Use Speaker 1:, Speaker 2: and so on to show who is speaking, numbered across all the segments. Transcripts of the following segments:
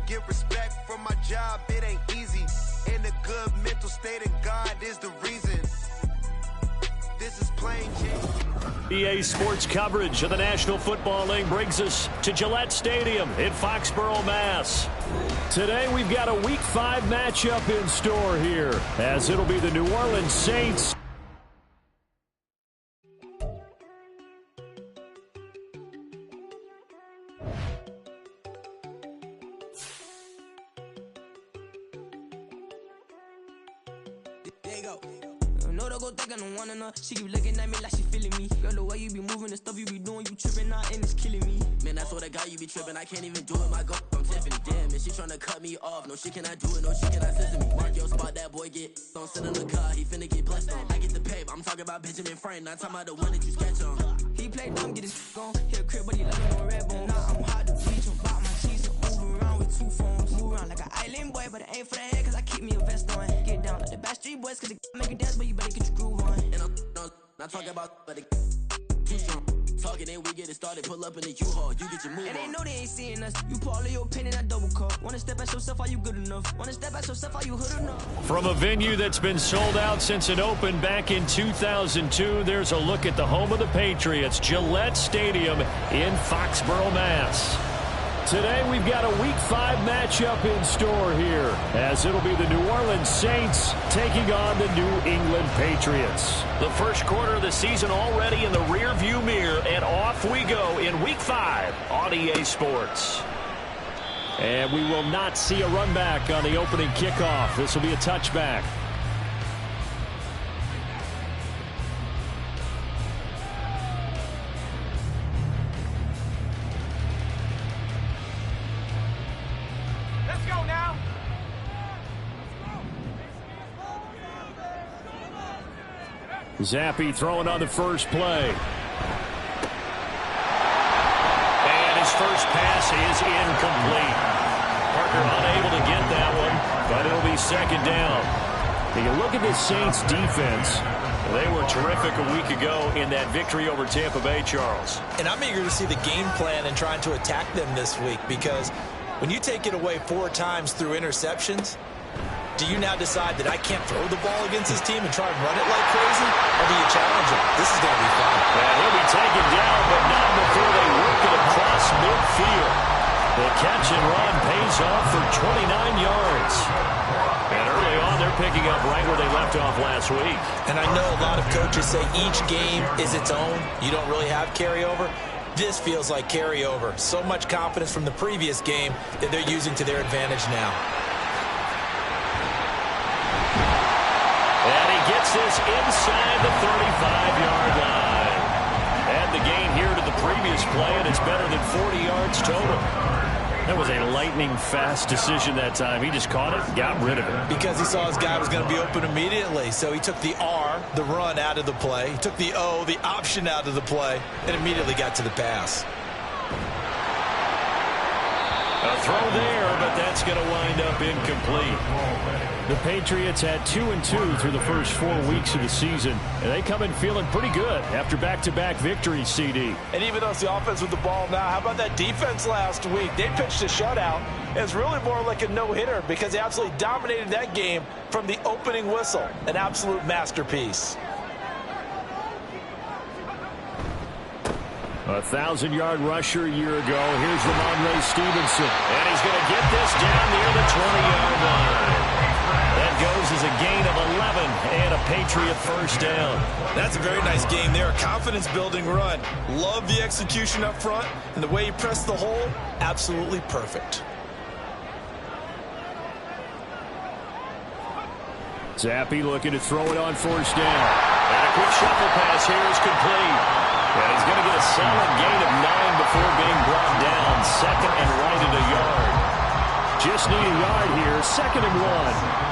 Speaker 1: get respect from my job, it ain't easy. In a good mental state, and God is the reason. This is plain Jane.
Speaker 2: EA Sports coverage of the National Football League brings us to Gillette Stadium in Foxborough, Mass. Today we've got a Week 5 matchup in store here, as it'll be the New Orleans Saints.
Speaker 3: She keep looking at me like she feeling me. Girl, the way you be moving, the stuff you be doing, you tripping out and it's killing me. Man, I swear to God, you be tripping. I can't even do it. My girl, I'm Tiffany. Damn, and she tryna cut me off. No shit can I do it, no shit can I send me. Mark your spot, that boy get don't sit in the car. He finna get blessed on. I get the paper. I'm talking about Benjamin Franklin. Not talking about the one that you sketch on. He play dumb, get his on. Hit a crib, but he love me on red bone. Nah, I'm hard to bleach. I'm about my cheese and move around with 2 phones. Move around like an island boy, but it ain't for the head, cause I keep me a vest on. Get down like the Backstreet Boys, cause it make you dance, but you better get your groove on. And I'm not talking about, but it too strong. Talking and we get it started, pull up in the U-Haul, you get your move on. And they know they ain't seeing us. You pull all of your opinion, I double cup. Wanna step at yourself, are you good enough? Wanna step at yourself, are you hood enough?
Speaker 2: From a venue that's been sold out since it opened back in 2002, there's a look at the home of the Patriots, Gillette Stadium in Foxborough, Mass. Today we've got a Week 5 matchup in store here, as it'll be the New Orleans Saints taking on the New England Patriots. The first quarter of the season already in the rear-view mirror, and off we go in Week 5 on EA Sports. And we will not see a run back on the opening kickoff. This will be a touchback. Zappi throwing on the first play. And his first pass is incomplete. Parker unable to get that one, but it'll be second down. When you look at the Saints defense, they were terrific a week ago in that victory over Tampa Bay, Charles.
Speaker 4: And I'm eager to see the game plan and trying to attack them this week, because when you take it away 4 times through interceptions, do you now decide that I can't throw the ball against this team and try and run it like crazy? Or do you challenge him? This is going to be fun.
Speaker 2: And he'll be taken down, but not before they work it across midfield. The catch and run pays off for 29 yards. And early on, they're picking up right where they left off last week.
Speaker 4: And I know a lot of coaches say each game is its own. You don't really have carryover. This feels like carryover. So much confidence from the previous game that they're using to their advantage now.
Speaker 2: And he gets this inside the 35-yard line. Add the gain here to the previous play, and it's better than 40 yards total. That was a lightning-fast decision that time. He just caught it, got rid of it.
Speaker 4: Because he saw his guy was going to be open immediately. So he took the R, the run, out of the play. He took the O, the option, out of the play, and immediately got to the pass.
Speaker 2: A throw there, but that's going to wind up incomplete. The Patriots had 2-2 through the first 4 weeks of the season, and they come in feeling pretty good after back-to-back victories, CD.
Speaker 5: And even though it's the offense with the ball now, how about that defense last week? They pitched a shutout. It's really more like a no-hitter because they absolutely dominated that game from the opening whistle. An absolute masterpiece.
Speaker 2: A 1,000-yard rusher a year ago. Here's Ramondre Stevenson. And he's going to get this down near the 20-yard line. That goes as a gain of 11 and a Patriot first down.
Speaker 4: That's a very nice game there. A confidence-building run. Love the execution up front, and the way he pressed the hole, absolutely perfect.
Speaker 2: Zappi looking to throw it on first down. And a quick shuffle pass here is complete. And he's going to get a solid gain of 9 before being brought down. Second and right at a yard. Just need a yard here. Second and 1.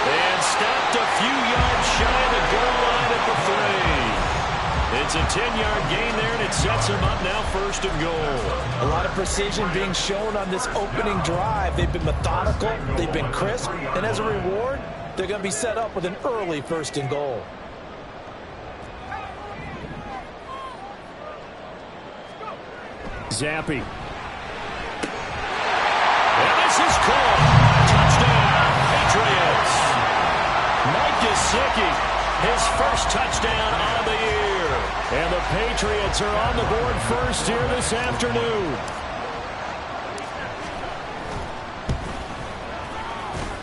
Speaker 2: And stopped a few yards shy of the goal line at the 3. It's a 10-yard gain there, and it sets him up now first and goal.
Speaker 4: A lot of precision being shown on this opening drive. They've been methodical, they've been crisp, and as a reward, they're going to be set up with an early first and goal.
Speaker 2: Zappi. And this is caught. Touchdown, Patriots. Mike Gesicki, his first touchdown on the year. And the Patriots are on the board first here this afternoon.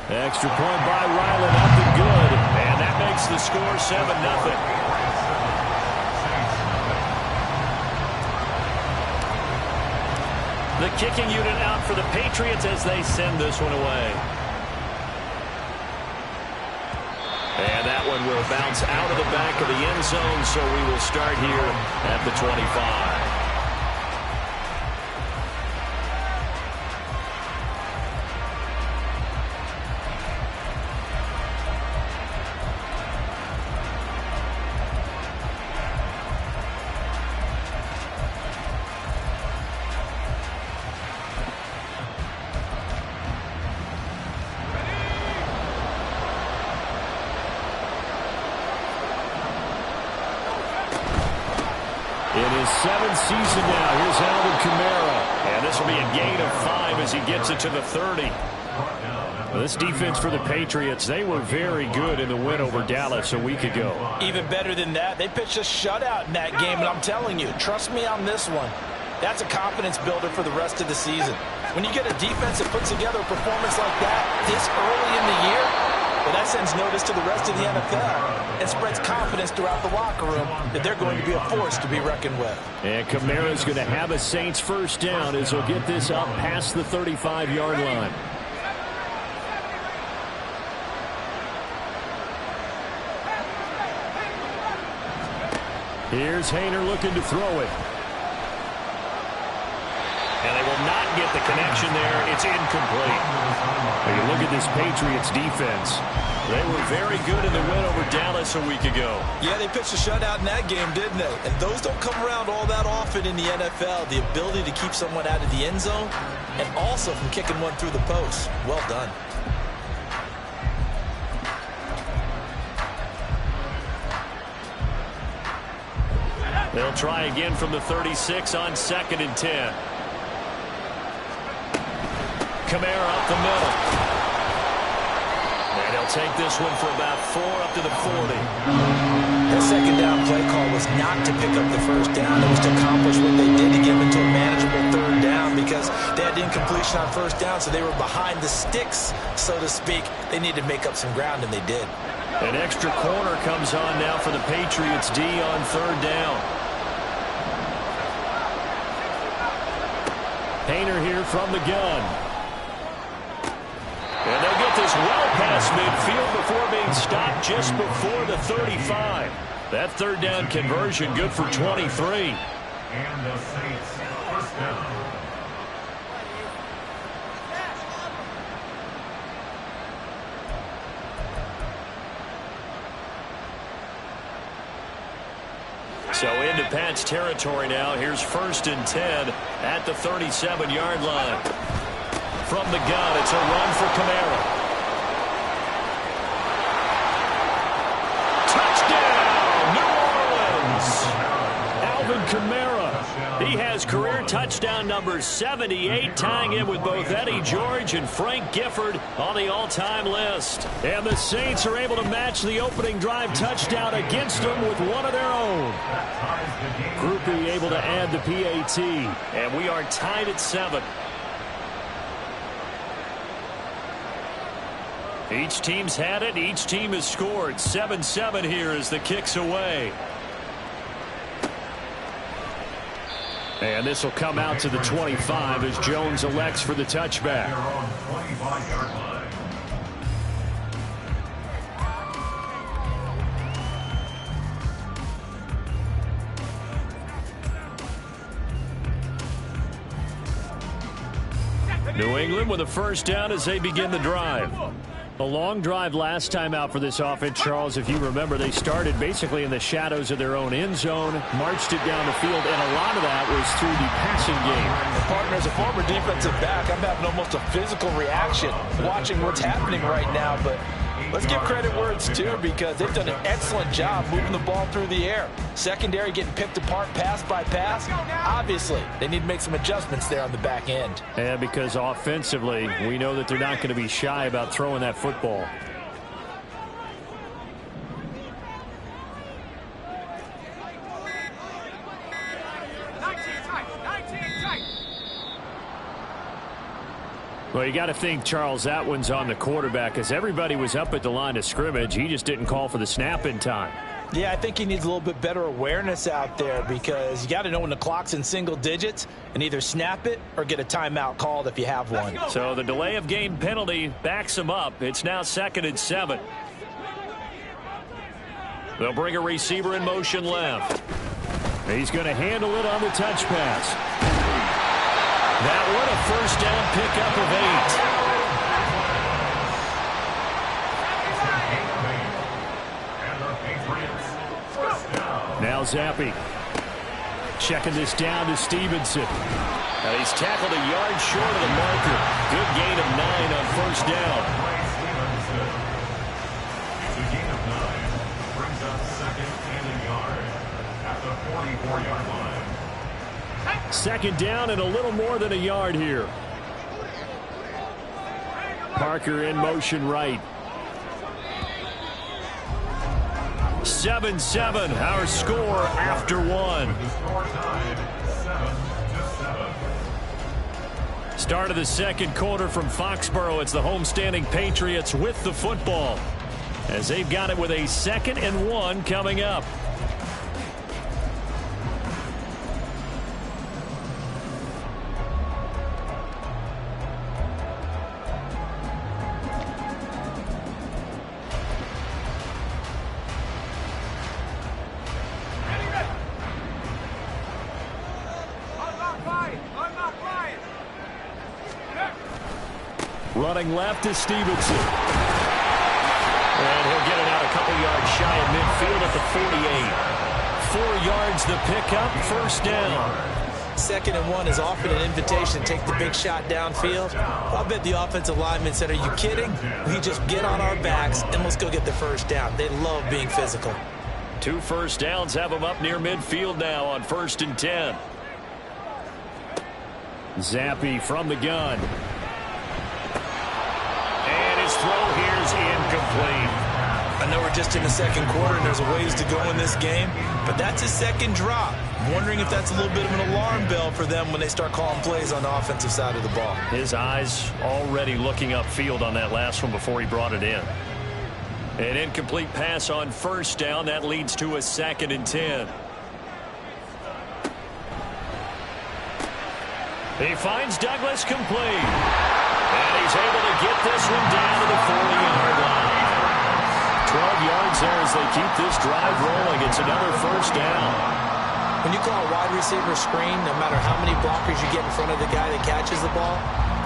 Speaker 2: Extra point by Ryland, up and good. And that makes the score 7-0. The kicking unit out for the Patriots as they send this one away. And that one will bounce out of the back of the end zone, so we will start here at the 25. In his 7th season now, here's Alvin Kamara. And this will be a gain of 5 as he gets it to the 30. Well, this defense for the Patriots, they were very good in the win over Dallas a week ago.
Speaker 5: Even better than that, they pitched a shutout in that game, and I'm telling you, trust me on this one. That's a confidence builder for the rest of the season. When you get a defense that puts together a performance like that this early in the year, well, that sends notice to the rest of the NFL and spreads confidence throughout the locker room that they're going to be a force to be reckoned with.
Speaker 2: And Kamara's going to have a Saints first down as he'll get this up past the 35-yard line. Here's Haener looking to throw it. And they will not get the connection there. It's incomplete. When you look at this Patriots defense, they were very good in the win over Dallas a week ago.
Speaker 4: Yeah, they pitched a shutout in that game, didn't they? And those don't come around all that often in the NFL. The ability to keep someone out of the end zone and also from kicking one through the post. Well done.
Speaker 2: They'll try again from the 36 on 2nd and 10. Kamara up the middle. And he'll take this one for about 4 up to the 40.
Speaker 4: That second down play call was not to pick up the first down. It was to accomplish what they did to get them into a manageable 3rd down because they had incompletion on 1st down, so they were behind the sticks, so to speak. They needed to make up some ground, and they did.
Speaker 2: An extra corner comes on now for the Patriots D on 3rd down. Haener here from the gun. And they'll get this well past midfield before being stopped just before the 35. That 3rd down conversion good for 23.
Speaker 6: And the Saints first down.
Speaker 2: So into Pats territory now. Here's 1st and 10 at the 37-yard line. From the gun, it's a run for Kamara. Touchdown, New Orleans! Alvin Kamara. He has career touchdown number 78, tying in with both Eddie George and Frank Gifford on the all-time list. And the Saints are able to match the opening drive touchdown against them with one of their own. Groupie able to add the PAT, and we are tied at 7. Each team's had it. Each team has scored. 7-7 here as the kick's away. And this will come out to the 25 as Jones elects for the touchback. New England with a first down as they begin the drive. A long drive last time out for this offense, Charles. If you remember, they started basically in the shadows of their own end zone, marched it down the field, and a lot of that was through the passing game.
Speaker 5: Partner, as a former defensive back, I'm having almost a physical reaction watching what's happening right now, but Let's give credit where it's due because they've done an excellent job moving the ball through the air. Secondary getting picked apart pass by pass. Obviously, they need to make some adjustments there on the back end.
Speaker 2: Yeah, because offensively, we know that they're not going to be shy about throwing that football. Well, you got to think, Charles, that one's on the quarterback as everybody was up at the line of scrimmage. He just didn't call for the snap in time.
Speaker 5: Yeah, I think he needs a little bit better awareness out there because you got to know when the clock's in single digits and either snap it or get a timeout called if you have one.
Speaker 2: So the delay of game penalty backs him up. It's now 2nd and 7. They'll bring a receiver in motion left. He's going to handle it on the touch pass. That one a first down pickup of 8. Now Zappi checking this down to Stevenson. He's tackled a yard short of the marker. Good gain of 9 on first down.
Speaker 6: It's a gain of 9. Brings up 2nd and a yard at the 44-yard line.
Speaker 2: 2nd down and a little more than a yard here. Parker in motion right. 7-7, our score after 1.
Speaker 6: The score tied 7-7.
Speaker 2: Start of the second quarter from Foxborough. It's the homestanding Patriots with the football as they've got it with a 2nd and 1 coming up. Running left is Stevenson. And he'll get it out a couple yards shy of midfield at the 48. 4 yards the pickup, first down.
Speaker 5: 2nd and 1 is often an invitation to take the big shot downfield. I'll bet the offensive lineman said, are you kidding? We just get on our backs and let's go get the first down. They love being physical.
Speaker 2: 2 first downs have them up near midfield now on 1st and 10. Zappi from the gun. His throw here's incomplete.
Speaker 5: I know we're just in the second quarter and there's a ways to go in this game, but that's his 2nd drop. I'm wondering if that's a little bit of an alarm bell for them when they start calling plays on the offensive side of the ball.
Speaker 2: His eyes already looking upfield on that last one before he brought it in. An incomplete pass on first down. That leads to a 2nd and 10. He finds Douglas complete. And he's able to get this one down to the 40-yard line. 12 yards there as they keep this drive rolling. It's another first down.
Speaker 5: When you call a wide receiver screen, no matter how many blockers you get in front of the guy that catches the ball,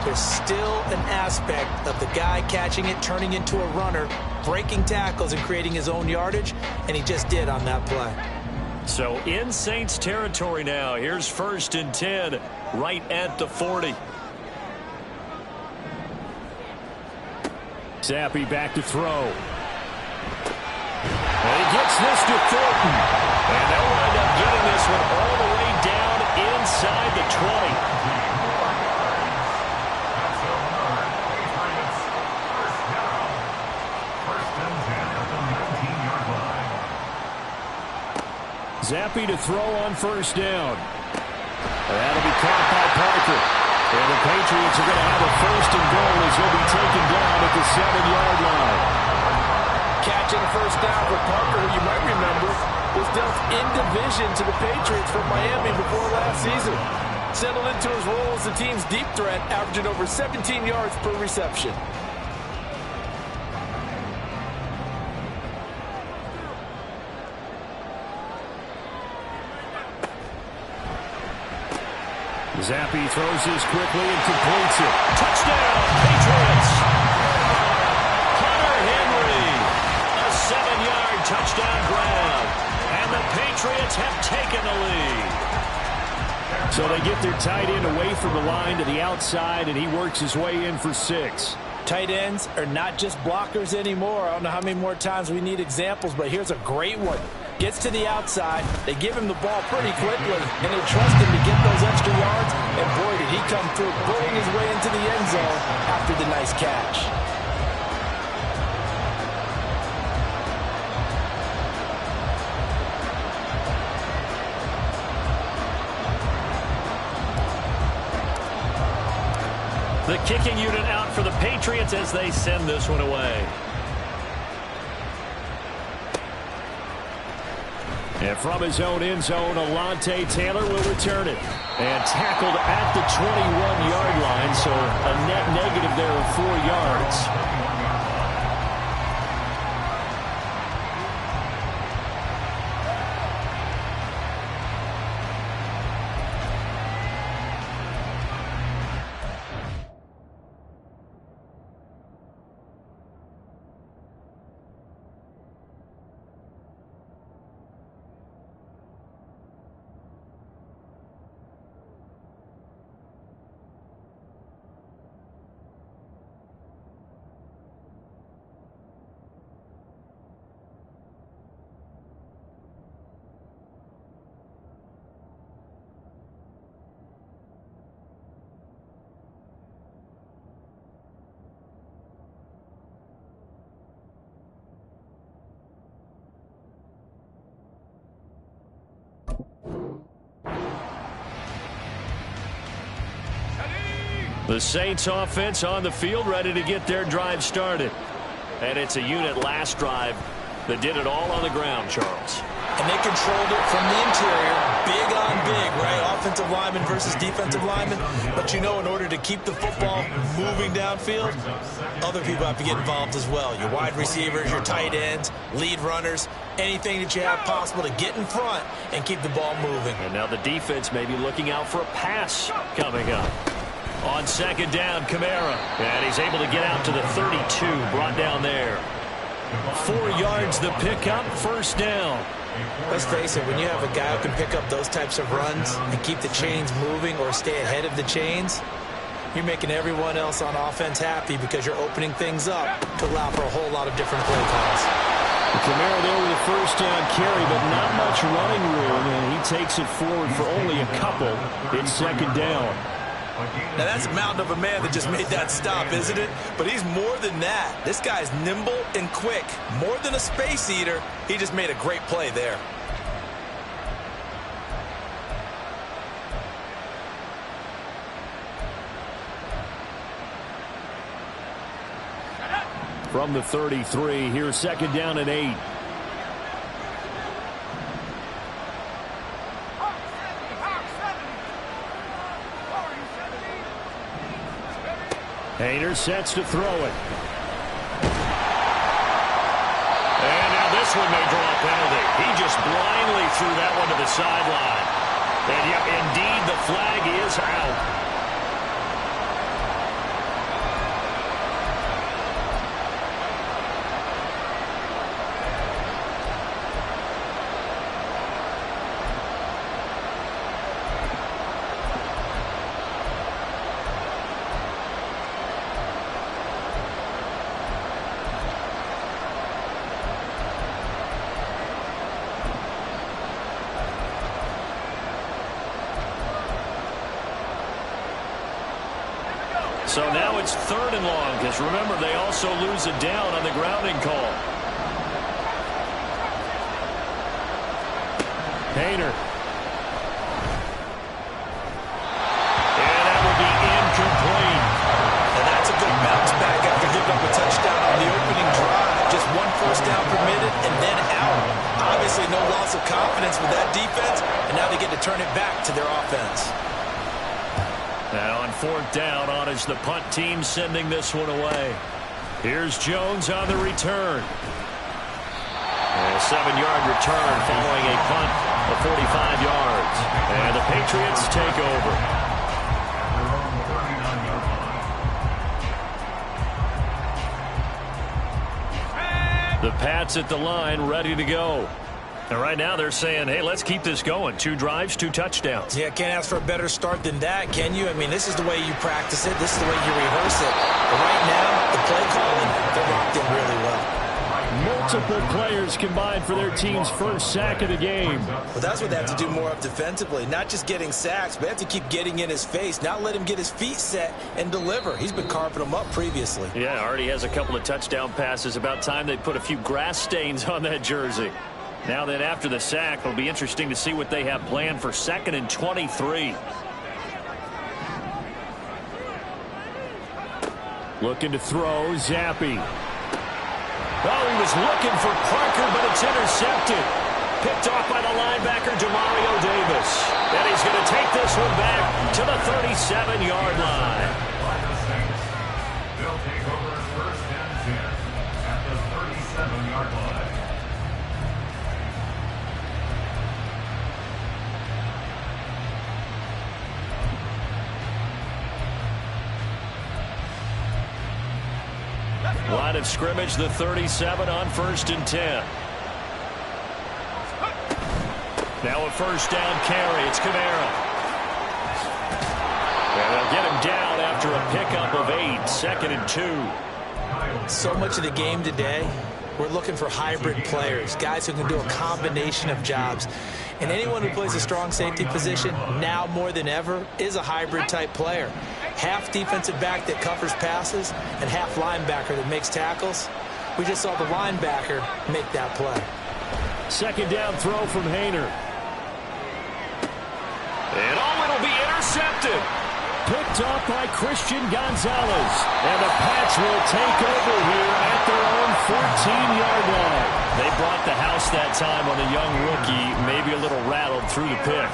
Speaker 5: there's still an aspect of the guy catching it, turning into a runner, breaking tackles and creating his own yardage, and he just did on that play.
Speaker 2: So in Saints territory now. Here's 1st and 10 right at the 40. Zappi back to throw. And he gets this to Thornton. And they'll wind up getting this one all the way down inside the 20. Zappi to throw on first down. That'll be caught by Parker. And the Patriots are going to have a 1st and goal as he'll be taken down at the 7-yard line.
Speaker 7: Catching a first down for Parker, who you might remember was dealt in division to the Patriots from Miami before last season. Settled into his role as the team's deep threat, averaging over 17 yards per reception.
Speaker 2: Zappi throws this quickly and completes it. Touchdown, Patriots! Hunter Henry, a 7-yard touchdown grab. And the Patriots have taken the lead. So they get their tight end away from the line to the outside, and he works his way in for 6.
Speaker 7: Tight ends are not just blockers anymore. I don't know how many more times we need examples, but here's a great one. Gets to the outside, they give him the ball pretty quickly, and they trust him to get those extra yards, and boy, did he come through, bullying his way into the end zone after the nice catch.
Speaker 2: The kicking unit out for the Patriots as they send this one away. And from his own end zone, Alontae Taylor will return it. And tackled at the 21-yard line, so a net negative there of 4 yards. The Saints offense on the field, ready to get their drive started. And it's a unit last drive that did it all on the ground, Charles.
Speaker 4: And they controlled it from the interior, big on big, right? Offensive lineman versus defensive lineman. But you know, in order to keep the football moving downfield, other people have to get involved as well. Your wide receivers, your tight ends, lead runners, anything that you have possible to get in front and keep the ball moving.
Speaker 2: And now the defense may be looking out for a pass coming up. On second down, Kamara. And he's able to get out to the 32, brought down there. 4 yards the pickup, first down.
Speaker 4: Let's face it, when you have a guy who can pick up those types of runs and keep the chains moving or stay ahead of the chains, you're making everyone else on offense happy because you're opening things up to allow for a whole lot of different play calls.
Speaker 2: Kamara there with a first down carry, but not much running room, and he takes it forward for only a couple. It's second down.
Speaker 4: Now, that's a mountain of a man that just made that stop, isn't it? But he's more than that. This guy's nimble and quick. More than a space eater, he just made a great play there.
Speaker 2: From the 33, here's second down and 8. Hayner sets to throw it. And now this one may draw a penalty. He just blindly threw that one to the sideline. And yep, indeed, the flag is out. So now it's third and long, because remember, they also lose a down on the grounding call. Hayner. And that will be incomplete.
Speaker 4: And that's a good bounce back after giving up a touchdown on the opening drive. Just one first down permitted and then out. Obviously no loss of confidence with that defense, and now they get to turn it back to their offense.
Speaker 2: Now on fourth down, on is the punt team sending this one away. Here's Jones on the return. A 7-yard return following a punt of 45 yards. And the Patriots take over. The Pats at the line, ready to go. And right now they're saying, hey, let's keep this going. 2 drives, 2 touchdowns.
Speaker 4: Yeah, can't ask for a better start than that, can you? I mean, this is the way you practice it. This is the way you rehearse it. But right now, the play calling, they're locked in really well.
Speaker 2: Multiple players combined for their team's first sack of the game.
Speaker 4: Well, that's what they have to do more of defensively. Not just getting sacks, but they have to keep getting in his face, not let him get his feet set and deliver. He's been carving them up previously.
Speaker 2: Yeah, already has a couple of touchdown passes. About time they put a few grass stains on that jersey. Now then, after the sack, it'll be interesting to see what they have planned for 2nd and 23. Looking to throw, Zappi. Oh, he was looking for Parker, but it's intercepted. Picked off by the linebacker, Demario Davis. And he's going to take this one back to the 37-yard line.
Speaker 6: They'll take over 1st and 10 at the 37-yard line.
Speaker 2: Line of scrimmage, the 37 on 1st and 10. Now a 1st down carry. It's Kamara. And they'll get him down after a pickup of 8. 2nd and 2.
Speaker 4: So much of the game today, we're looking for hybrid players, guys who can do a combination of jobs. And anyone who plays a strong safety position, now more than ever, is a hybrid-type player. Half defensive back that covers passes and half linebacker that makes tackles. We just saw the linebacker make that play.
Speaker 2: 2nd down throw from Hayner. And it'll be intercepted. Picked off by Christian Gonzalez. And the Pats will take over here at their own 14-yard line. They brought the house that time on the young rookie, maybe a little rattled through the pick.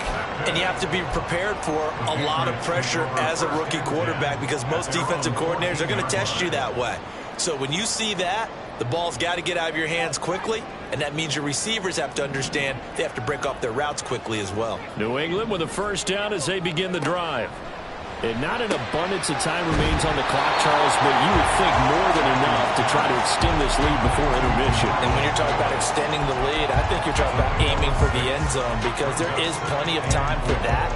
Speaker 4: And you have to be prepared for a lot of pressure as a rookie quarterback because most defensive coordinators are going to test you that way. So when you see that, the ball's got to get out of your hands quickly, and that means your receivers have to understand they have to break off their routes quickly as well.
Speaker 2: New England with a 1st down as they begin the drive. And not an abundance of time remains on the clock, Charles, but you would think more than enough to try to extend this lead before intermission.
Speaker 7: And when you're talking about extending the lead, I think you're talking about aiming for the end zone because there is plenty of time for that.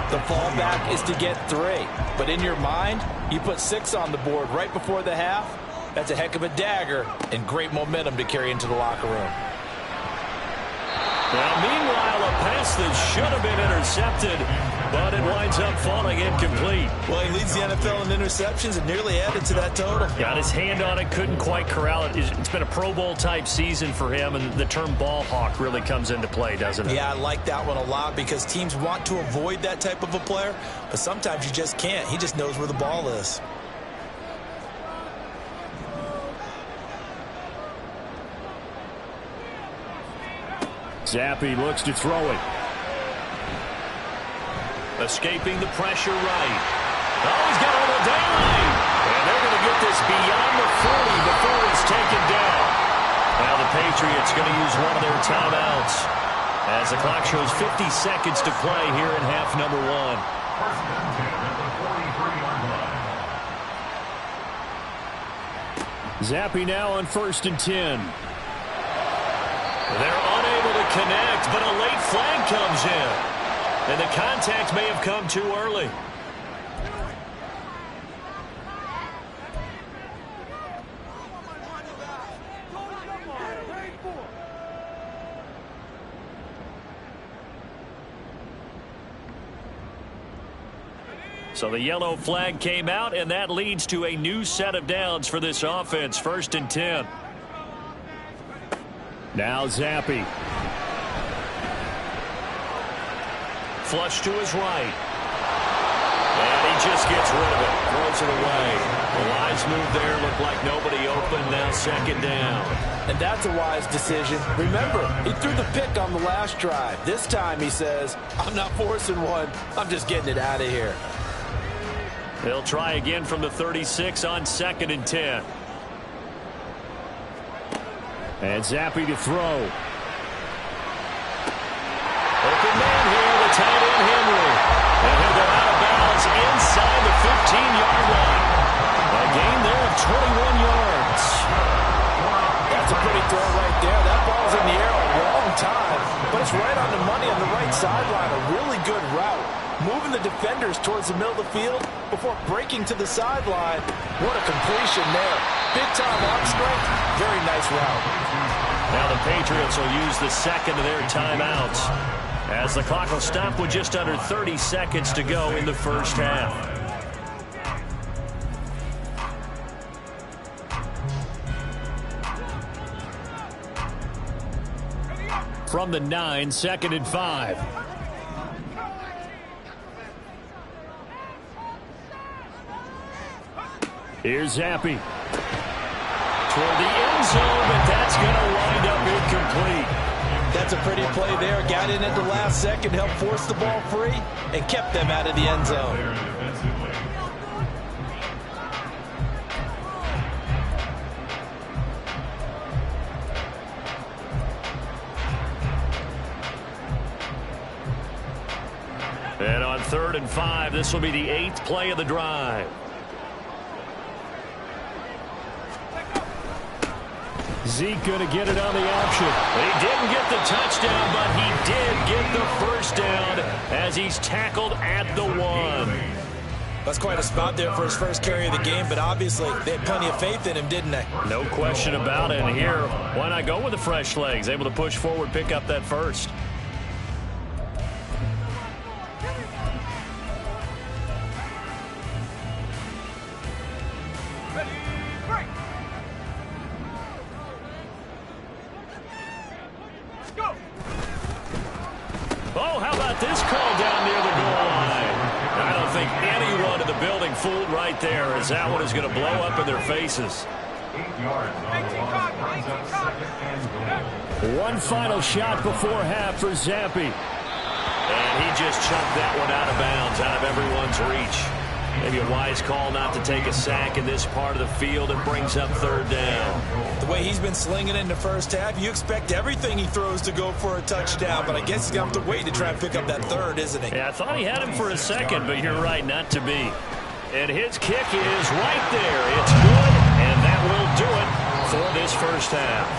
Speaker 7: The fallback is to get 3. But in your mind, you put 6 on the board right before the half. That's a heck of a dagger and great momentum to carry into the locker room.
Speaker 2: Now, meanwhile, a pass that should have been intercepted, but it winds up falling incomplete.
Speaker 4: Well, he leads the NFL in interceptions and nearly added to that total.
Speaker 2: Got his hand on it, couldn't quite corral it. It's been a Pro Bowl-type season for him, and the term ball hawk really comes into play, doesn't it?
Speaker 4: Yeah, I like that one a lot because teams want to avoid that type of a player, but sometimes you just can't. He just knows where the ball is.
Speaker 2: Zappi looks to throw it. Escaping the pressure right. Oh, he's got a little daylight. And they're going to get this beyond the 40 before he's taken down. Now the Patriots going to use one of their timeouts as the clock shows 50 seconds to play here in half number 1.
Speaker 6: 1st and 10 at the 43-yard line.
Speaker 2: Zappi now on 1st and 10. They're unable to connect, but a late flag comes in. And the contact may have come too early. So the yellow flag came out, and that leads to a new set of downs for this offense. 1st and 10. Now Zappi. Flush to his right. And he just gets rid of it. Throws it away. The lines move there. Look like nobody open. Now 2nd down.
Speaker 7: And that's a wise decision. Remember, he threw the pick on the last drive. This time he says, I'm not forcing one. I'm just getting it out of here.
Speaker 2: They'll try again from the 36 on 2nd and 10. And Zappi to throw. Open man here, the tight end Henry. And he'll go out of bounds inside the 15-yard line. A gain there of 21 yards.
Speaker 7: That's a pretty throw right there. That ball's in the air a long time, but it's right on the money on the right sideline. A really good route. Moving the defenders towards the middle of the field before breaking to the sideline. What a completion there. Big-time arm strength. Very nice route.
Speaker 2: Now the Patriots will use the second of their timeouts, as the clock will stop with just under 30 seconds to go in the first half. From the 9, 2nd and 5. Here's Zappi. Toward the end zone, but that's going to wind up incomplete.
Speaker 7: That's a pretty play there. Got in at the last second, helped force the ball free, and kept them out of the end zone.
Speaker 2: And on 3rd and 5, this will be the 8th play of the drive. Zeke going to get it on the option. He didn't get the touchdown, but he did get the first down as he's tackled at the 1.
Speaker 4: That's quite a spot there for his first carry of the game, but obviously they had plenty of faith in him, didn't they?
Speaker 2: No question about it. And here, why not go with the fresh legs? Able to push forward, pick up that first. Oh, how about this call down near the goal line? I don't think anyone in the building fooled right there, as that one is going to blow up in their faces.
Speaker 6: 8 yards on the line, brings up 2nd and goal.
Speaker 2: One final shot before half for Zappi. And he just chucked that one out of bounds, out of everyone's reach. Maybe a wise call not to take a sack in this part of the field. It brings up 3rd down.
Speaker 4: The way he's been slinging in the first half, you expect everything he throws to go for a touchdown, but I guess he's going to have to wait to try and pick up that 3rd, isn't he?
Speaker 2: Yeah, I thought he had him for a second, but you're right, not to be. And his kick is right there. It's good, and that will do it for this first half.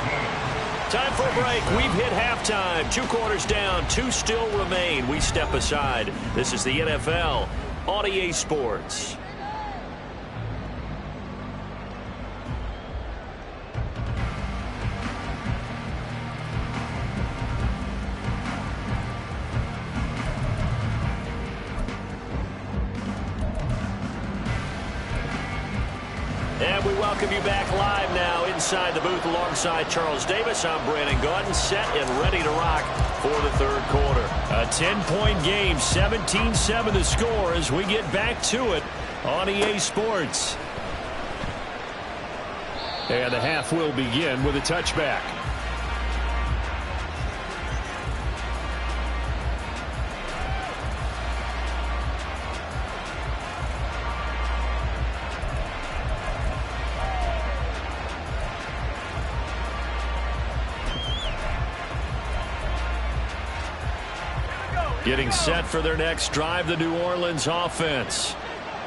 Speaker 2: Time for a break. We've hit halftime. 2 quarters down, 2 still remain. We step aside. This is the NFL on EA Sports. And we welcome you back live now inside the booth alongside Charles Davis. I'm Brandon Gaudin, set and ready to rock for the 3rd quarter. A 10-point game, 17-7 the score as we get back to it on EA Sports. And the half will begin with a touchback. Getting set for their next drive, the New Orleans offense.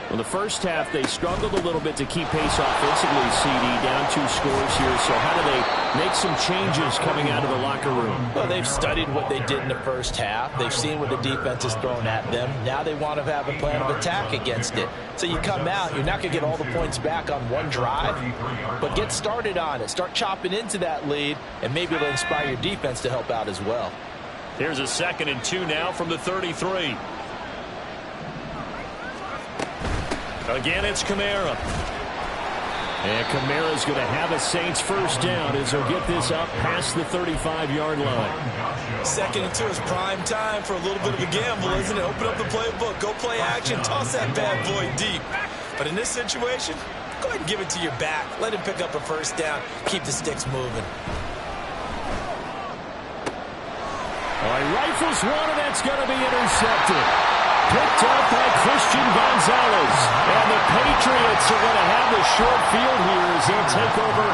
Speaker 2: Well, the first half, they struggled a little bit to keep pace offensively, CD, down 2 scores here. So how do they make some changes coming out of the locker room?
Speaker 7: Well, they've studied what they did in the first half. They've seen what the defense has thrown at them. Now they want to have a plan of attack against it. So you come out, you're not going to get all the points back on one drive, but get started on it. Start chopping into that lead, and maybe it'll inspire your defense to help out as well.
Speaker 2: Here's a 2nd and 2 now from the 33. Again, it's Kamara. And Kamara's going to have a Saints first down as he'll get this up past the 35-yard line.
Speaker 4: 2nd and 2 is prime time for a little bit of a gamble, isn't it? Open up the playbook, go play action, toss that bad boy deep. But in this situation, go ahead and give it to your back. Let him pick up a first down. Keep the sticks moving.
Speaker 2: All right, rifles one, and that's going to be intercepted. Picked up by Christian Gonzalez. And the Patriots are going to have the short field here as they'll take over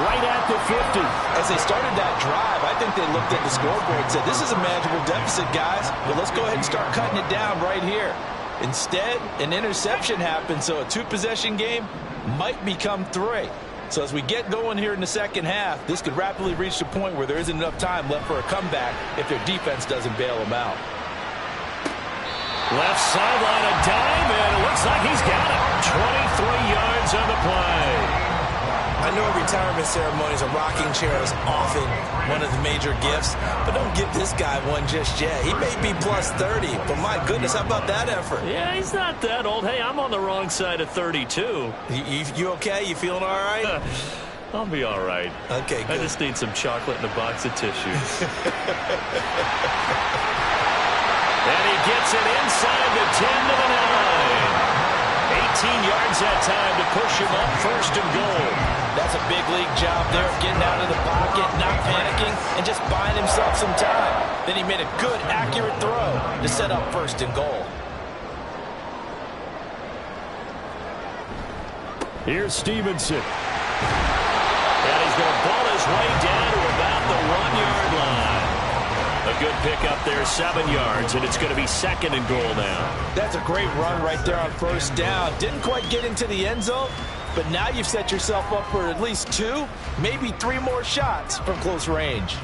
Speaker 2: right at the 50.
Speaker 7: As they started that drive, I think they looked at the scoreboard and said, this is a manageable deficit, guys. But let's go ahead and start cutting it down right here. Instead, an interception happened, so a 2-possession game might become 3.
Speaker 5: So as we get going here in the second half, this could rapidly reach the point where there isn't enough time left for a comeback if their defense doesn't bail them out.
Speaker 2: Left sideline, a dime, and it looks like he's got it. 23 yards on the play.
Speaker 4: I know retirement ceremonies, a rocking chair is often one of the major gifts, but don't give this guy one just yet. He may be plus 30, but my goodness, how about that effort?
Speaker 2: Yeah, he's not that old. Hey, I'm on the wrong side of 32.
Speaker 4: You okay? You feeling all right?
Speaker 2: I'll be all right.
Speaker 4: Okay, good.
Speaker 2: I just need some chocolate and a box of tissues. And he gets it inside the 10 to the 9. 18 yards that time to push him up 1st and goal.
Speaker 5: That's a big league job there, getting out of the pocket, not panicking, and just buying himself some time. Then he made a good, accurate throw to set up 1st and goal.
Speaker 2: Here's Stevenson. And he's going to ball his way down to about the 1-yard line. A good pickup there, 7 yards, and it's going to be 2nd and goal now.
Speaker 5: That's a great run right there on 1st down. Didn't quite get into the end zone, but now you've set yourself up for at least 2, maybe 3 more shots from close range.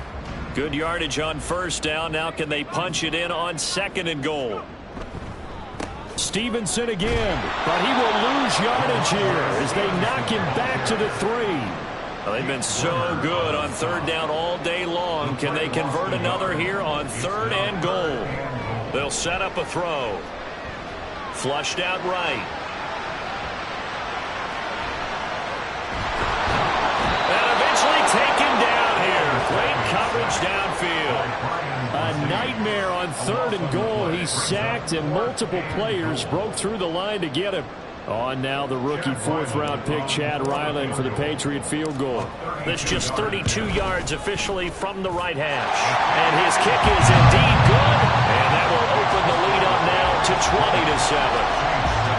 Speaker 2: Good yardage on 1st down. Now can they punch it in on 2nd and goal? Stevenson again, but he will lose yardage here as they knock him back to the 3. Well, they've been so good on 3rd down all day long. Can they convert another here on 3rd and goal? They'll set up a throw. Flushed out right. And eventually taken down here. Great coverage downfield. A nightmare on 3rd and goal. He's sacked and multiple players broke through the line to get him. On now the rookie 4th-round pick Chad Ryland for the Patriot field goal. That's just 32 yards officially from the right hash. And his kick is indeed good. And that will open the lead up now to 20-7.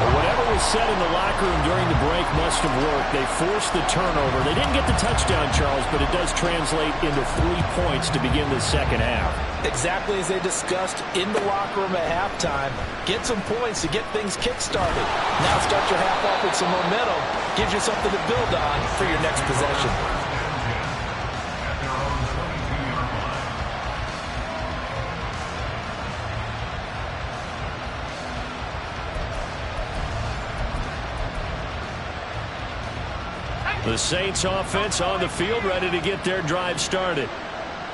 Speaker 2: Whatever was said in the locker room during the break must have worked. They forced the turnover. They didn't get the touchdown, Charles, but it does translate into 3 points to begin the second half.
Speaker 5: Exactly as they discussed in the locker room at halftime. Get some points to get things kick-started. Now start your half off with some momentum. Gives you something to build on for your next possession.
Speaker 2: The Saints offense on the field, ready to get their drive started.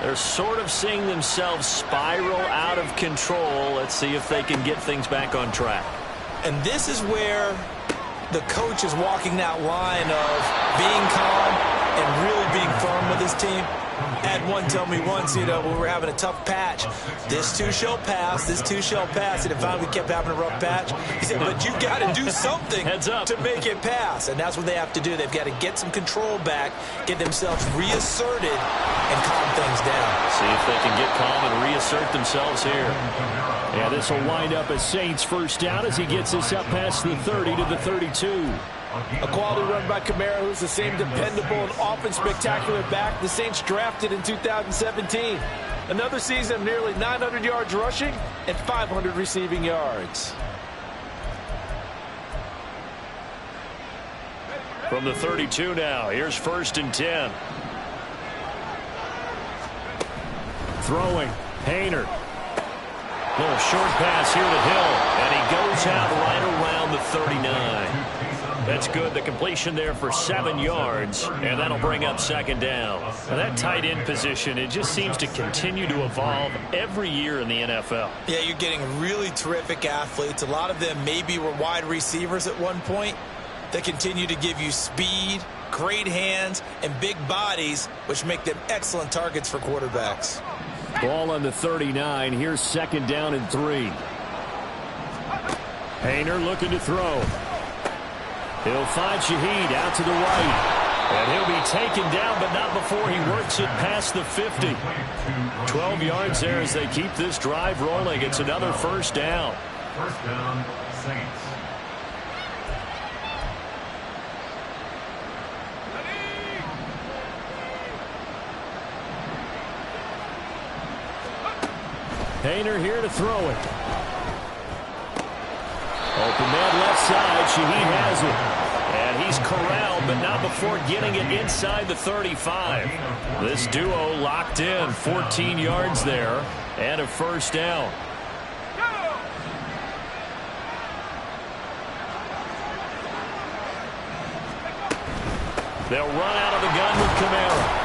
Speaker 2: They're sort of seeing themselves spiral out of control. Let's see if they can get things back on track.
Speaker 4: And this is where the coach is walking that line of being calm and really being firm with his team. Had one tell me once, when we were having a tough patch, this too shall pass, this too shall pass, and finally we kept having a rough patch. He said, but you got to do something to make it pass, and that's what they have to do. They've got to get some control back, get themselves reasserted, and calm things down.
Speaker 2: See if they can get calm and reassert themselves here. Yeah, this will wind up a Saints 1st down as he gets us up past the 30 to the 32.
Speaker 5: A quality run by Kamara, who's the same dependable and often spectacular back the Saints drafted in 2017. Another season of nearly 900 yards rushing and 500 receiving yards.
Speaker 2: From the 32 now, here's 1st and 10. Throwing, Hayner. Little short pass here to Hill, and he goes out right around the 39. That's good. The completion there for 7 yards, and that'll bring up 2nd down. Now that tight end position, it just seems to continue to evolve every year in the NFL.
Speaker 4: Yeah, you're getting really terrific athletes. A lot of them maybe were wide receivers at one point that continue to give you speed, great hands, and big bodies, which make them excellent targets for quarterbacks.
Speaker 2: Ball on the 39. Here's 2nd down and 3. Hayner looking to throw. He'll find Shaheed out to the right. And he'll be taken down, but not before he works it past the 50. 12 yards there as they keep this drive rolling. It's another 1st down.
Speaker 6: 1st down, Saints.
Speaker 2: Hayner here to throw it. Open man left side. Shaheed has it. And he's corralled, but not before getting it inside the 35. This duo locked in, 14 yards there, and a first down. They'll run out of the gun with Kamara.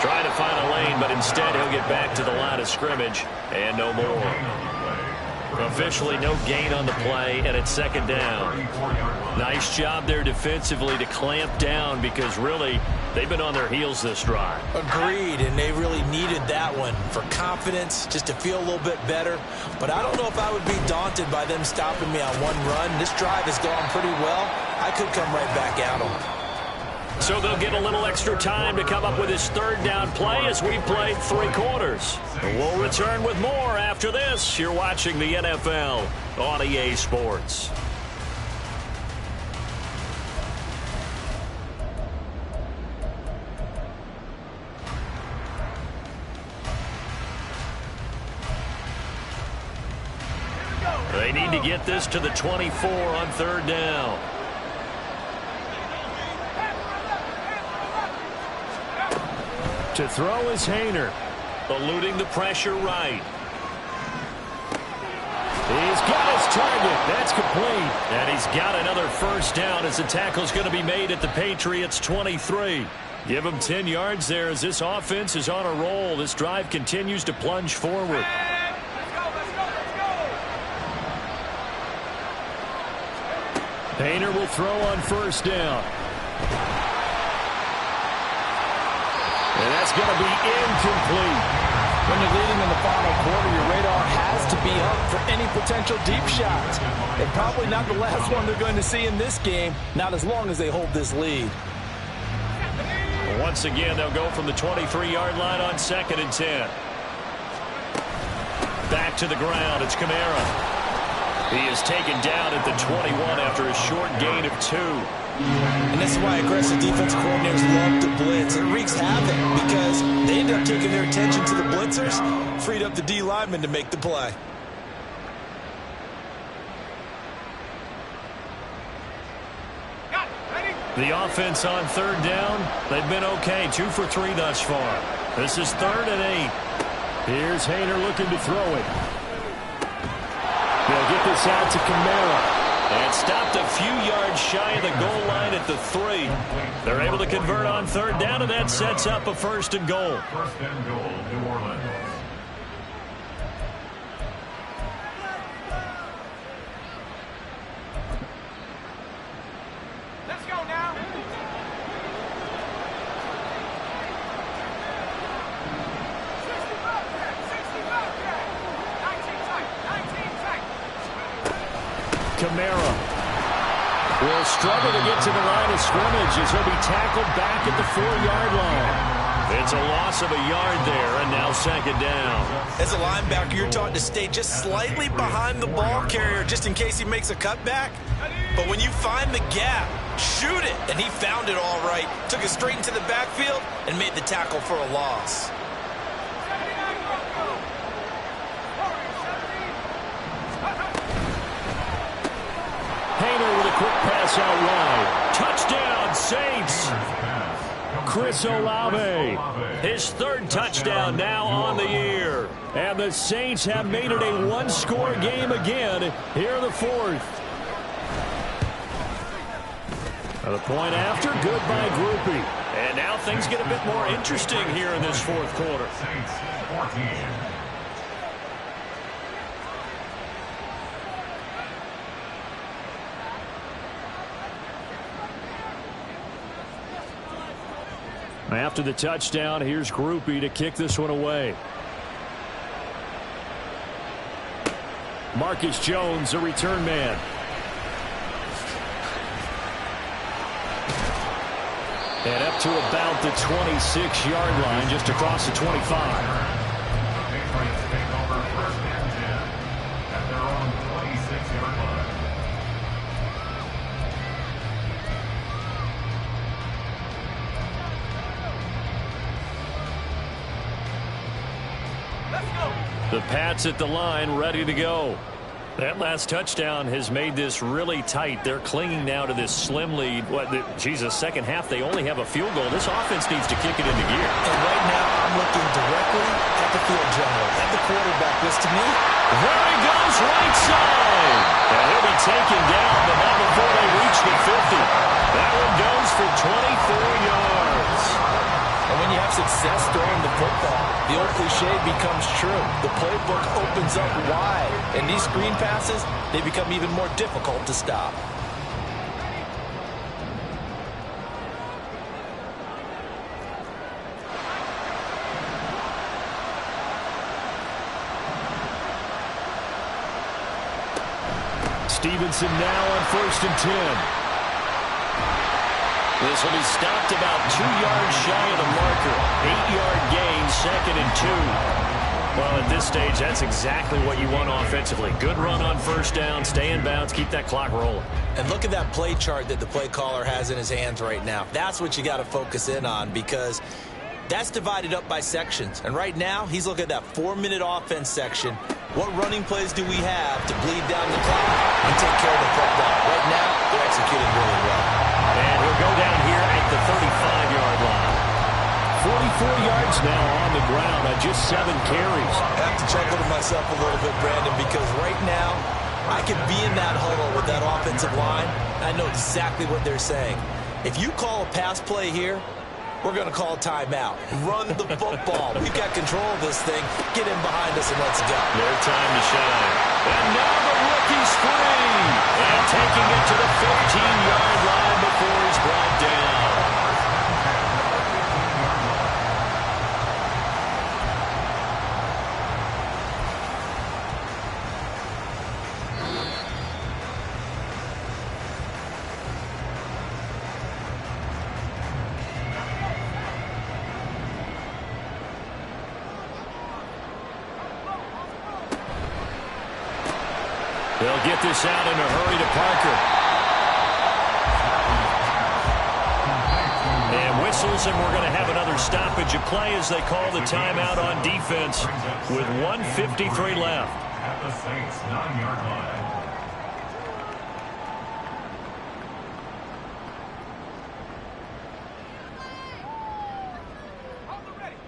Speaker 2: Trying to find a lane, but instead he'll get back to the line of scrimmage, and no more. Officially no gain on the play, and it's second down. Nice job there defensively to clamp down, because really they've been on their heels this drive.
Speaker 4: Agreed, and they really needed that one for confidence, just to feel a little bit better. But I don't know if I would be daunted by them stopping me on one run. This drive has gone pretty well. I could come right back at them.
Speaker 2: So they'll get a little extra time to come up with his third down play as we played 3 quarters. We'll return with more after this. You're watching the NFL on EA Sports. They need to get this to the 24 on third down. To throw is Hayner, eluding the pressure right. He's got his target. That's complete. And he's got another first down as the tackle's going to be made at the Patriots' 23. Give him 10 yards there as this offense is on a roll. This drive continues to plunge forward. Hayner will throw on first down. And that's going to be incomplete.
Speaker 7: When you're leading in the final quarter, your radar has to be up for any potential deep shots. And probably not the last one they're going to see in this game, not as long as they hold this lead.
Speaker 2: Once again, they'll go from the 23-yard line on 2nd and 10. Back to the ground. It's Kamara. He is taken down at the 21 after a short gain of 2.
Speaker 4: And this is why aggressive defense coordinators love to blitz. It wreaks havoc because they end up taking their attention to the blitzers, freed up the D lineman to make the play.
Speaker 2: The offense on third down, they've been okay. 2 for 3 thus far. This is 3rd and 8. Here's Hayner looking to throw it. They'll get this out to Kamara. And stopped a few yards shy of the goal line at the 3. They're able to convert on third down, and that sets up a 1st and goal.
Speaker 6: 1st and goal, New Orleans.
Speaker 8: Let's go now.
Speaker 2: Kamara will struggle to get to the line of scrimmage as he'll be tackled back at the 4-yard line. It's a loss of a yard there, and now 2nd down.
Speaker 4: As a linebacker, you're taught to stay just slightly behind the ball carrier just in case he makes a cutback. But when you find the gap, shoot it. And he found it all right. Took it straight into the backfield and made the tackle for a loss.
Speaker 2: Hayner with a quick pass out wide. Touchdown, Saints. Chris Olave, his 3rd touchdown now on the year. And the Saints have made it a one-score game again here in the 4th. The point after, good by Groupie. And now things get a bit more interesting here in this 4th quarter.
Speaker 6: Saints 14.
Speaker 2: After the touchdown, here's Groupie to kick this one away. Marcus Jones, a return man. And up to about the 26-yard line, just across the 25.
Speaker 6: Patriots take over 1st and 10 at their own 26-yard line.
Speaker 2: The Pats at the line, ready to go. That last touchdown has made this really tight. They're clinging now to this slim lead. Second half, they only have a field goal. This offense needs to kick it into gear.
Speaker 4: And right now, I'm looking directly at the field general, at the quarterback, which to me,
Speaker 2: there he goes, right side. And he'll be taken down, but not before they reach the 50. That one goes for 24 yards.
Speaker 7: And when you have success throwing the football, the old cliche becomes true. The playbook opens up wide, and these screen passes, they become even more difficult to stop.
Speaker 2: Stevenson now on 1st and 10. This will be stopped about 2 yards shy of the marker. 8-yard gain, 2nd and 2. Well, at this stage, that's exactly what you want offensively. Good run on 1st down, stay in bounds, keep that clock rolling.
Speaker 4: And look at that play chart that the play caller has in his hands right now. That's what you got to focus in on, because that's divided up by sections. And right now, he's looking at that 4-minute offense section. What running plays do we have to bleed down the clock and take care of the football? Right now, they're executing really well.
Speaker 2: And he'll go down here at the 35-yard line. 44 yards now on the ground on just 7 carries.
Speaker 4: I have to chuckle to myself a little bit, Brandon, because right now, I could be in that huddle with that offensive line. I know exactly what they're saying. If you call a pass play here, we're going to call a timeout. Run the football. We've got control of this thing. Get in behind us and let's go.
Speaker 2: Their time to shine. And now the rookie's free. And taking it to the 15-yard line before he's brought down. They'll get this out in a hurry to Parker. And whistles, and we're going to have another stoppage of play as they call the timeout on defense with 1:53 left.
Speaker 6: At the Saints' 9-yard line.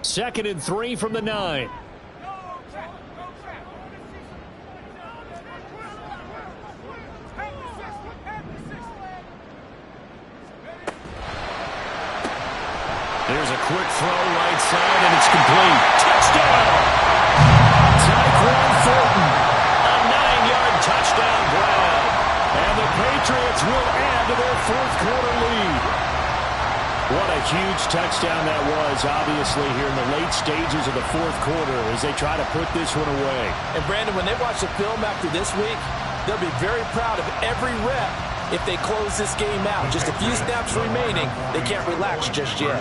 Speaker 2: Second and 3 from the 9. There's a quick throw right side, and it's complete. Touchdown! Tyquan Thornton, a 9-yard touchdown grab. And the Patriots will add to their 4th quarter lead. What a huge touchdown that was, obviously, here in the late stages of the 4th quarter as they try to put this one away.
Speaker 7: And, Brandon, when they watch the film after this week, they'll be very proud of every rep if they close this game out. Just a few snaps remaining. They can't relax just yet.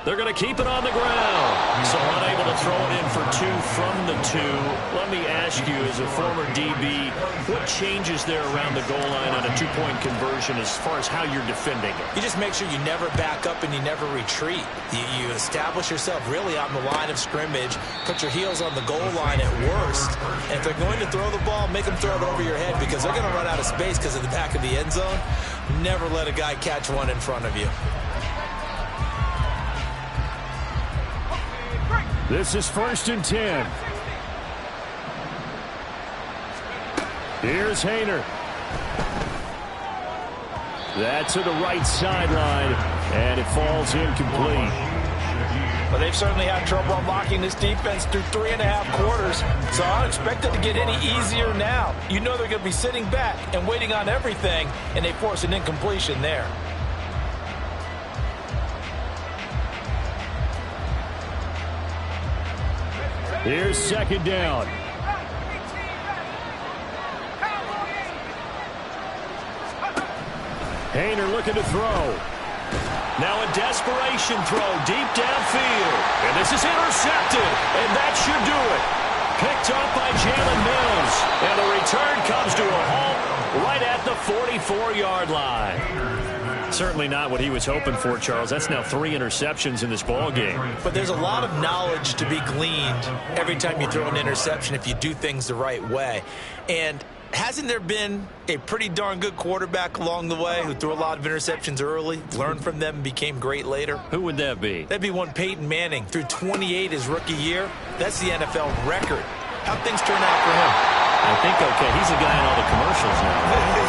Speaker 2: They're going to keep it on the ground. So unable to throw it in for 2 from the 2. Let me ask you, as a former DB, what changes there around the goal line on a 2-point conversion as far as how you're defending it?
Speaker 4: You just make sure you never back up and you never retreat. You establish yourself really on the line of scrimmage, put your heels on the goal line at worst. And if they're going to throw the ball, make them throw it over your head, because they're going to run out of space because of the back of the end zone. Never let a guy catch one in front of you.
Speaker 2: This is 1st and 10. Here's Hayner. That's to the right sideline, and it falls incomplete.
Speaker 7: But they've certainly had trouble unlocking this defense through 3.5 quarters, so I don't expect it to get any easier now. You know they're going to be sitting back and waiting on everything, and they force an incompletion there.
Speaker 2: Here's 2nd down. Hayner looking to throw. Now a desperation throw deep downfield. And this is intercepted. And that should do it. Picked up by Jalen Mills. And the return comes to a halt right at the 44-yard line. Certainly not what he was hoping for, Charles. That's now 3 interceptions in this ball game.
Speaker 4: But there's a lot of knowledge to be gleaned every time you throw an interception if you do things the right way. And hasn't there been a pretty darn good quarterback along the way who threw a lot of interceptions early, learned from them, and became great later?
Speaker 2: Who would that be?
Speaker 4: That'd be one Peyton Manning. Threw 28 his rookie year. That's the NFL record. How'd things turn out for him?
Speaker 2: I think okay. He's a guy in all the commercials now.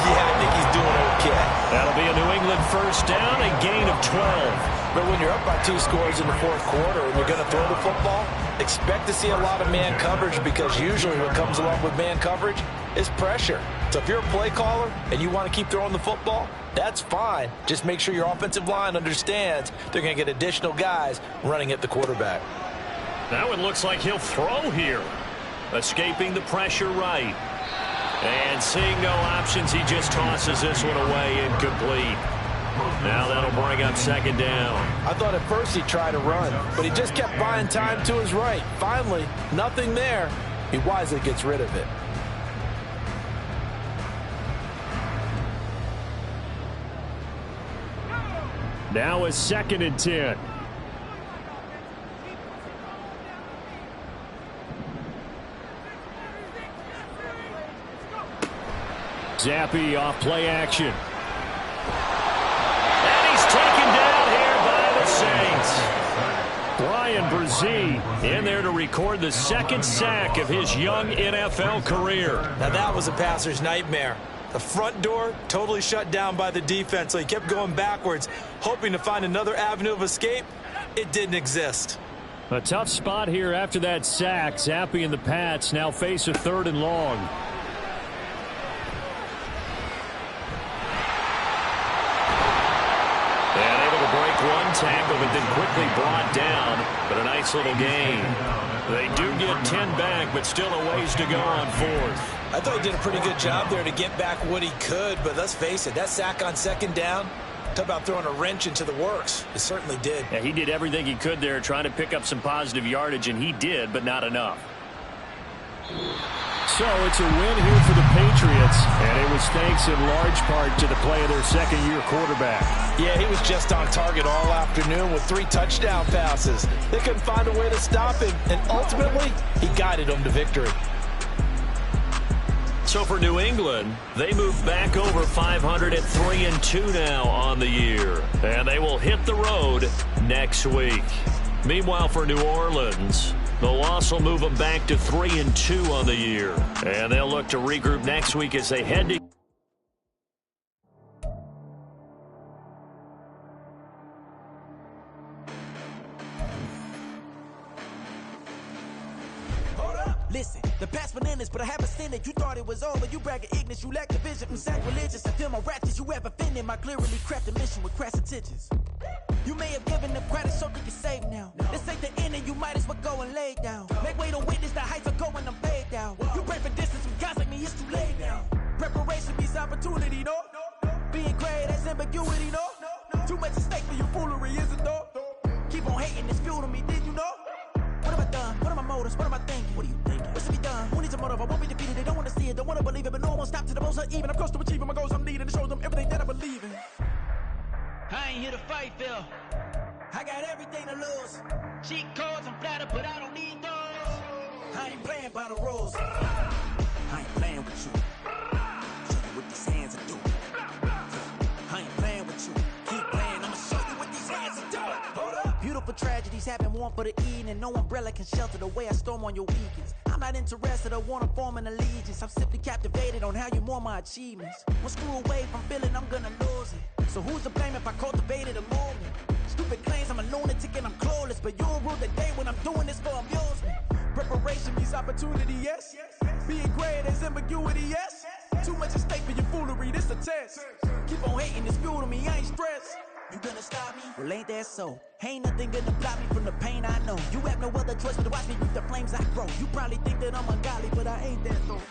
Speaker 4: Yeah, I think he's doing okay.
Speaker 2: That'll be a New England first down, a gain of 12.
Speaker 7: But when you're up by 2 scores in the fourth quarter and you're going to throw the football, expect to see a lot of man coverage, because usually what comes along with man coverage is pressure. So if you're a play caller and you want to keep throwing the football, that's fine. Just make sure your offensive line understands they're going to get additional guys running at the quarterback.
Speaker 2: Now it looks like he'll throw here. Escaping the pressure right. And seeing no options, he just tosses this one away, incomplete. Now that'll bring up second down.
Speaker 7: I thought at first he'd try to run, but he just kept buying time to his right. Finally, nothing there. He wisely gets rid of it.
Speaker 2: Now is 2nd and 10. Zappi off play action. And he's taken down here by the Saints. Brian Brzee in there to record the 2nd sack of his young NFL career.
Speaker 4: Now that was a passer's nightmare. The front door totally shut down by the defense, so he kept going backwards, hoping to find another avenue of escape. It didn't exist.
Speaker 2: A tough spot here after that sack. Zappi and the Pats now face a 3rd and long. One tackle, but then quickly brought down. But a nice little gain. They do get 10 back, but still a ways to go on 4th.
Speaker 4: I thought he did a pretty good job there to get back what he could, but let's face it, that sack on 2nd down, talk about throwing a wrench into the works. It certainly did.
Speaker 2: Yeah, he did everything he could there, trying to pick up some positive yardage, and he did, but not enough. So it's a win here for the Patriots, and it was thanks in large part to the play of their 2nd-year quarterback.
Speaker 7: Yeah, he was just on target all afternoon with 3 touchdown passes. They couldn't find a way to stop him, and ultimately, he guided them to victory.
Speaker 2: So for New England, they move back over 500 at 3-2 now on the year, and they will hit the road next week. Meanwhile, for New Orleans, the loss will move them back to 3-2 on the year. And they'll look to regroup next week as they head to...
Speaker 3: Listen, the past bananas, but I haven't seen it. You thought it was over, you bragging ignorance, you lack the vision. I'm sacrilegious, I feel my ratchets, you ever offended my clearly crafted mission with crass intentions. You may have given them credit so they can save now. This ain't the end and you might as well go and lay down. Make way to witness the heights of going, I'm paid down. You pray for distance with guys like me, it's too late now. Preparation means opportunity, no? Being great, that's ambiguity, no? Too much at stake for your foolery, is it though? Keep on hating, it's fuel to me, did you know? What have I done? What are my motives? What am I thinking? What are you thinking? What's to be done? Who needs a motive? I won't be defeated. They don't want to see it, don't want to believe it, but no one won't stop to the most even. I'm close to achieving my goals. I'm needing to show them everything that I believe in. I ain't here to fight, Phil. I got everything to lose. Cheat codes, I'm flattered, but I don't need those. I ain't playing by the rules. I ain't playing with you. Show you what these hands are doing. I ain't playing with you. Keep playing, I'ma show you what these hands are doing. Hold up. Beautiful tragedies happen, one for the evening, and no umbrella can shelter the way I storm on your weekends. I'm not interested, I wanna form an allegiance. I'm simply captivated on how you more my achievements. One screw away from feeling I'm gonna lose it. So who's to blame if I cultivated a movement? Stupid claims I'm a lunatic and I'm clueless, but you'll rule the day when I'm doing this for amusement. Preparation means opportunity, yes. Being great is ambiguity, yes. Too much at stake for your foolery, this a test. Keep on hating, it's fuel to me, I ain't stressed. You gonna stop me? Well, ain't that so? Ain't nothing gonna block me from the pain I know. You have no other choice but to watch me reap the flames I grow. You probably think that I'm ungodly, but I ain't that though.